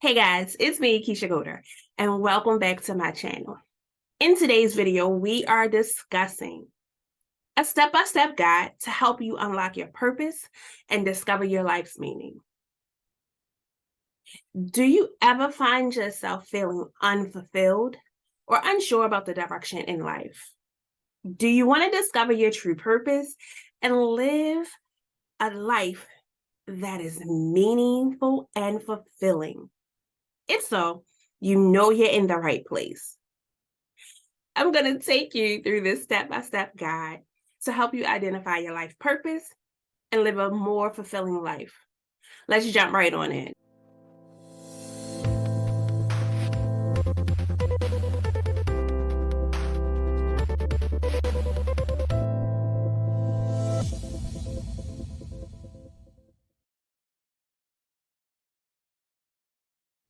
Hey guys, it's me, Keisha, and welcome back to my channel. In today's video, we are discussing a step-by-step guide to help you unlock your purpose and discover your life's meaning. Do you ever find yourself feeling unfulfilled or unsure about the direction in life? Do you want to discover your true purpose and live a life that is meaningful and fulfilling? If so, you know you're in the right place. I'm going to take you through this step-by-step guide to help you identify your life purpose and live a more fulfilling life. Let's jump right on in.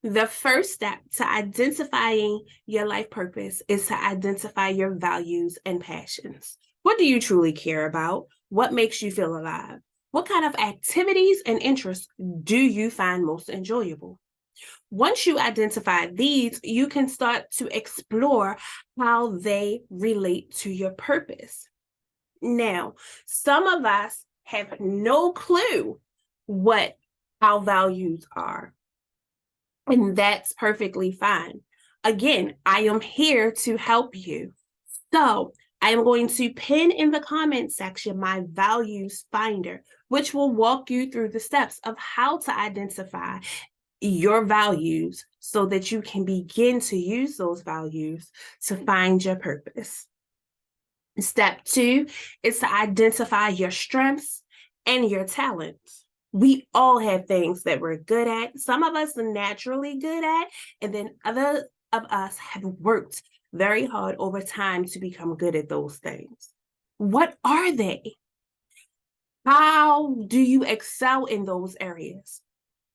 The first step to identifying your life purpose is to identify your values and passions. What do you truly care about? What makes you feel alive? What kind of activities and interests do you find most enjoyable? Once you identify these, you can start to explore how they relate to your purpose. Now, some of us have no clue what our values are. And that's perfectly fine. Again, I am here to help you. So I am going to pin in the comment section my values finder, which will walk you through the steps of how to identify your values so that you can begin to use those values to find your purpose. Step 2 is to identify your strengths and your talents. We all have things that we're good at. Some of us are naturally good at, and then others of us have worked very hard over time to become good at those things. What are they? How do you excel in those areas?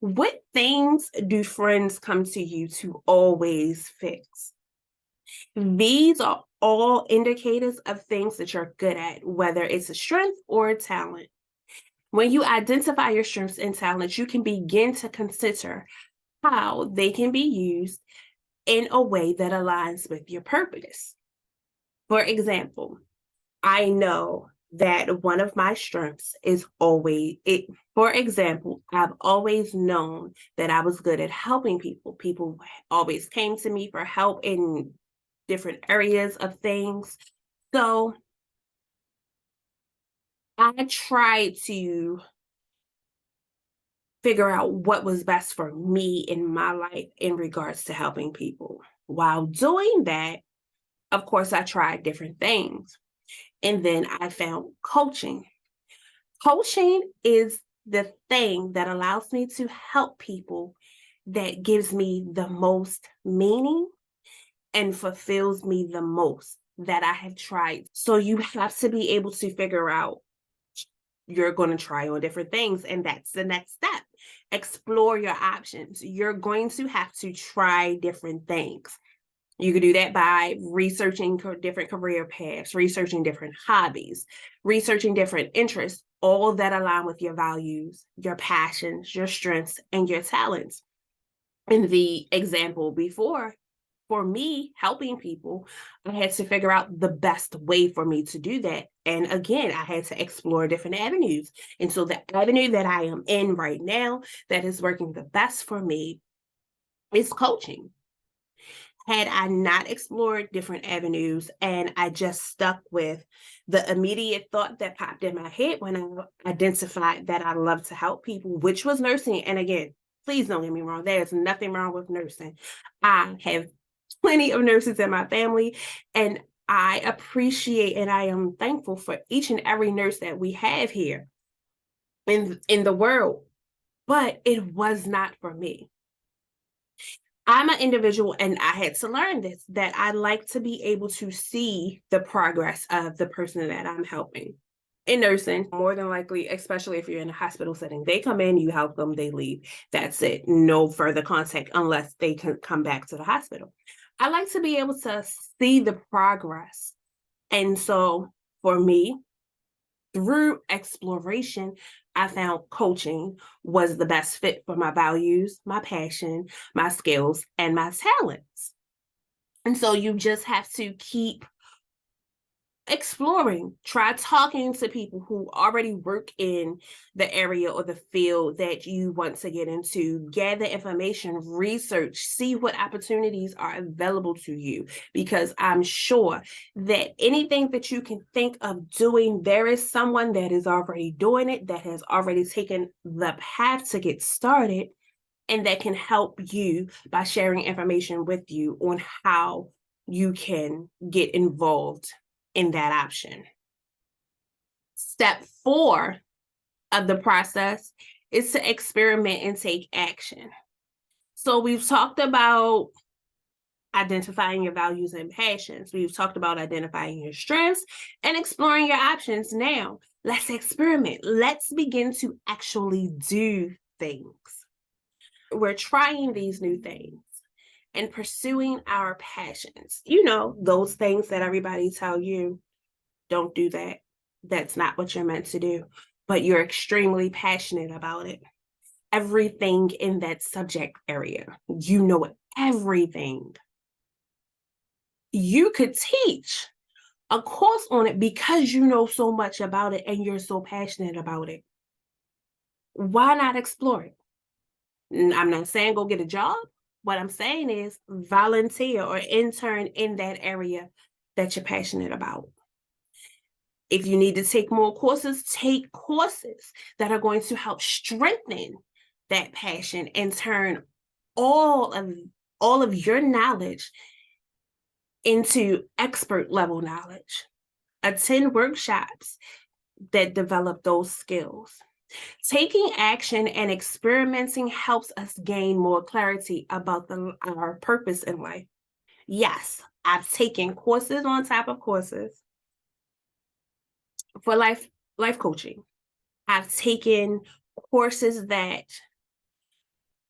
What things do friends come to you to always fix? These are all indicators of things that you're good at, whether it's a strength or a talent. When you identify your strengths and talents, you can begin to consider how they can be used in a way that aligns with your purpose. For example, I know that one of my strengths is always it. For example, I've always known that I was good at helping people. People always came to me for help in different areas of things. So I tried to figure out what was best for me in my life in regards to helping people. While doing that, of course, I tried different things. And then I found coaching. Coaching is the thing that allows me to help people that gives me the most meaning and fulfills me the most that I have tried. So you have to be able to figure out you're going to try on different things, and that's the next step. Explore your options. You're going to have to try different things. You could do that by researching different career paths, researching different hobbies, researching different interests, all that align with your values, your passions, your strengths, and your talents. In the example before, for me, helping people, I had to figure out the best way for me to do that. And again, I had to explore different avenues. And so the avenue that I am in right now that is working the best for me is coaching. Had I not explored different avenues and I just stuck with the immediate thought that popped in my head when I identified that I love to help people, which was nursing. And again, please don't get me wrong, there's nothing wrong with nursing. I have plenty of nurses in my family, and I appreciate and I am thankful for each and every nurse that we have here in the world, but it was not for me. I'm an individual, and I had to learn this, that I like to be able to see the progress of the person that I'm helping. In nursing, more than likely, especially if you're in a hospital setting, they come in, you help them, they leave. That's it. No further contact unless they can come back to the hospital. I like to be able to see the progress. And so for me, through exploration, I found coaching was the best fit for my values, my passion, my skills, and my talents. And so you just have to keep exploring, try talking to people who already work in the area or the field that you want to get into, gather information, research, see what opportunities are available to you, because I'm sure that anything that you can think of doing, there is someone that is already doing it, that has already taken the path to get started, and that can help you by sharing information with you on how you can get involved in that option. Step 4 of the process is to experiment and take action. So we've talked about identifying your values and passions. We've talked about identifying your strengths and exploring your options. Now, let's experiment. Let's begin to actually do things. We're trying these new things and pursuing our passions. You know, those things that everybody tell you, don't do that. That's not what you're meant to do, but you're extremely passionate about it. Everything in that subject area, you know everything. You could teach a course on it because you know so much about it and you're so passionate about it. Why not explore it? I'm not saying go get a job. What I'm saying is volunteer or intern in that area that you're passionate about. If you need to take more courses, take courses that are going to help strengthen that passion and turn all of your knowledge into expert level knowledge. Attend workshops that develop those skills. Taking action and experimenting helps us gain more clarity about our purpose in life. Yes, I've taken courses on top of courses for life coaching. I've taken courses that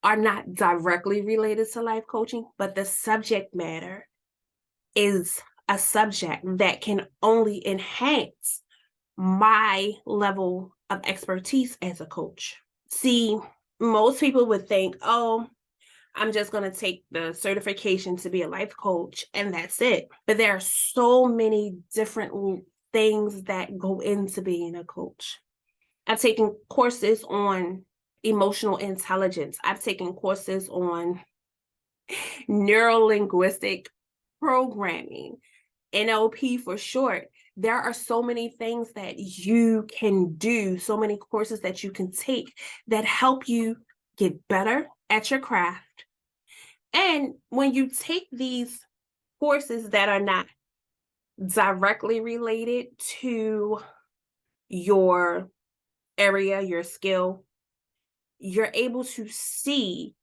are not directly related to life coaching, but the subject matter is a subject that can only enhance my level of expertise as a coach. See, most people would think, oh, I'm just going to take the certification to be a life coach and that's it. But there are so many different things that go into being a coach. I've taken courses on emotional intelligence. I've taken courses on neuro-linguistic programming, NLP for short. There are so many things that you can do, so many courses that you can take that help you get better at your craft. And when you take these courses that are not directly related to your area, your skill, you're able to see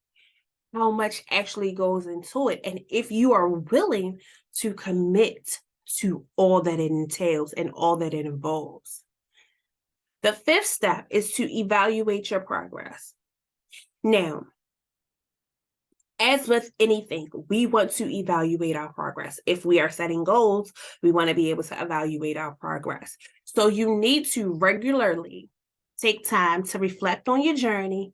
how much actually goes into it. And if you are willing to commit to all that it entails and all that it involves. The 5th step is to evaluate your progress. Now, as with anything, we want to evaluate our progress. If we are setting goals, we want to be able to evaluate our progress. So you need to regularly take time to reflect on your journey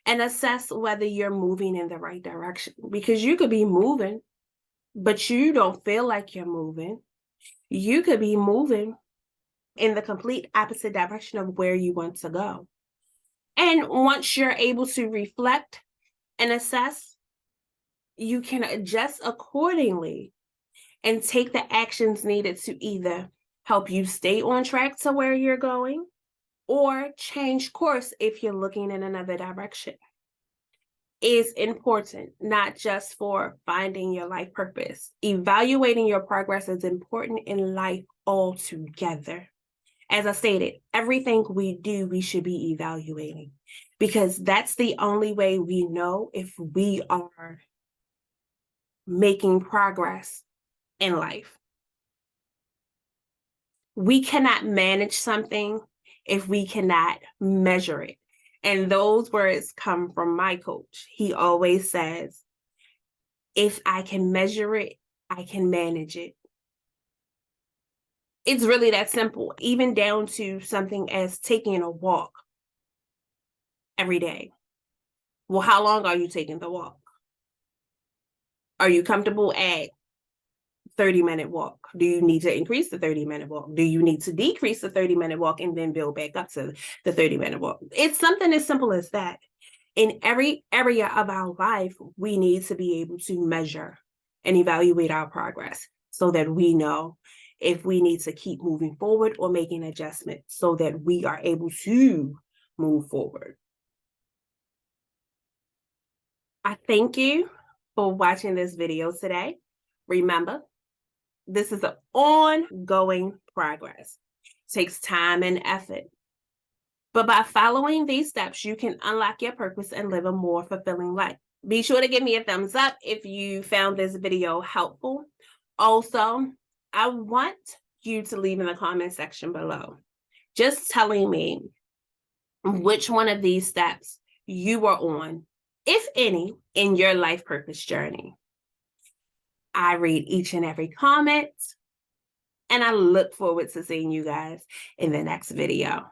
and assess whether you're moving in the right direction. Because you could be moving, but you don't feel like you're moving. You could be moving in the complete opposite direction of where you want to go. And once you're able to reflect and assess, you can adjust accordingly and take the actions needed to either help you stay on track to where you're going or change course if you're looking in another direction. Is important, not just for finding your life purpose. Evaluating your progress is important in life altogether. As I stated, everything we do, we should be evaluating because that's the only way we know if we are making progress in life. We cannot manage something if we cannot measure it. And those words come from my coach. He always says, if I can measure it, I can manage it. It's really that simple, even down to something as taking a walk. every day. Well, how long are you taking the walk? Are you comfortable at 30-minute walk? Do you need to increase the 30-minute walk? Do you need to decrease the 30-minute walk and then build back up to the 30-minute walk? It's something as simple as that. In every area of our life, we need to be able to measure and evaluate our progress so that we know if we need to keep moving forward or making adjustments so that we are able to move forward. I thank you for watching this video today. Remember, this is an ongoing progress. It takes time and effort. But by following these steps, you can unlock your purpose and live a more fulfilling life. Be sure to give me a thumbs up if you found this video helpful. Also, I want you to leave in the comment section below, just telling me which one of these steps you were on, if any, in your life purpose journey. I read each and every comment, and I look forward to seeing you guys in the next video.